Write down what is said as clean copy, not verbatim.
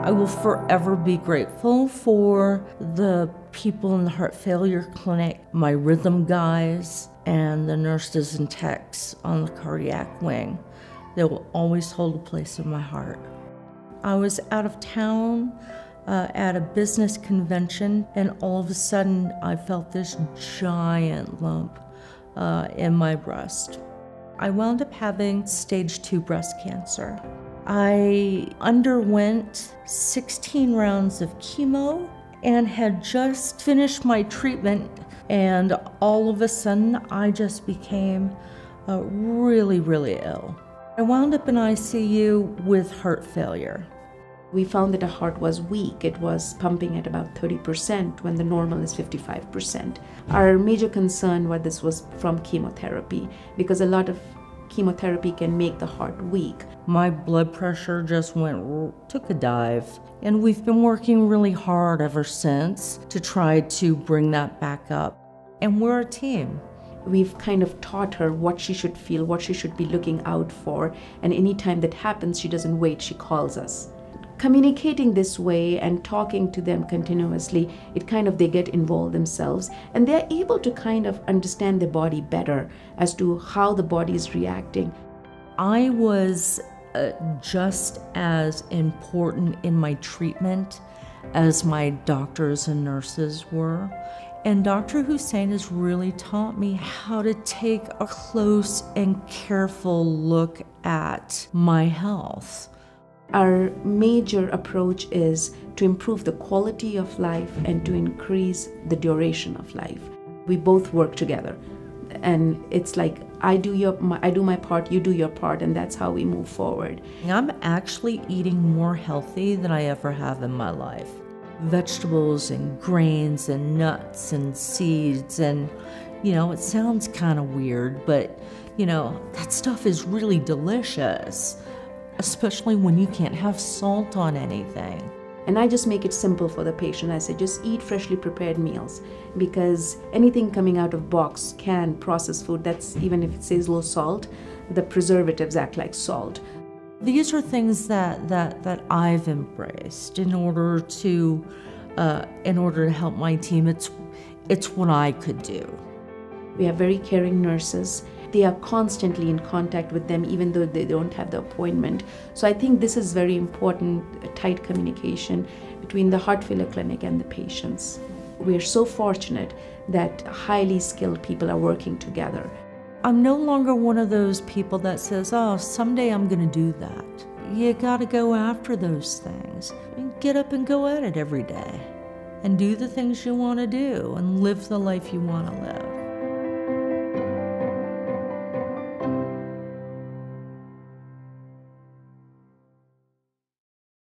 I will forever be grateful for the people in the heart failure clinic, my rhythm guys, and the nurses and techs on the cardiac wing. They will always hold a place in my heart. I was out of town at a business convention, and all of a sudden I felt this giant lump in my breast. I wound up having stage 2 breast cancer. I underwent 16 rounds of chemo and had just finished my treatment, and all of a sudden I just became really, really ill. I wound up in ICU with heart failure. We found that the heart was weak. It was pumping at about 30% when the normal is 55%. Our major concern was this was from chemotherapy, because a lot of chemotherapy can make the heart weak. My blood pressure just took a dive, and we've been working really hard ever since to try to bring that back up. And we're a team. We've kind of taught her what she should feel, what she should be looking out for, and anytime that happens, she doesn't wait, she calls us. Communicating this way and talking to them continuously, they get involved themselves, and they're able to kind of understand their body better as to how the body is reacting. I was just as important in my treatment as my doctors and nurses were. And Dr. Hussain has really taught me how to take a close and careful look at my health. Our major approach is to improve the quality of life and to increase the duration of life. We both work together, and it's like I do my part, you do your part, and that's how we move forward. I'm actually eating more healthy than I ever have in my life. Vegetables and grains and nuts and seeds, and it sounds kind of weird, but that stuff is really delicious, especially when you can't have salt on anything. And I just make it simple for the patient. I say just eat freshly prepared meals, because anything coming out of box, canned, processed food, that's, even if it says low salt, the preservatives act like salt. These are things that I've embraced in order to help my team. It's what I could do. We have very caring nurses. They are constantly in contact with them, even though they don't have the appointment. So I think this is very important, tight communication between the heart failure clinic and the patients. We are so fortunate that highly skilled people are working together. I'm no longer one of those people that says, oh, someday I'm gonna do that. You gotta go after those things. And get up and go at it every day. And do the things you wanna do and live the life you wanna live.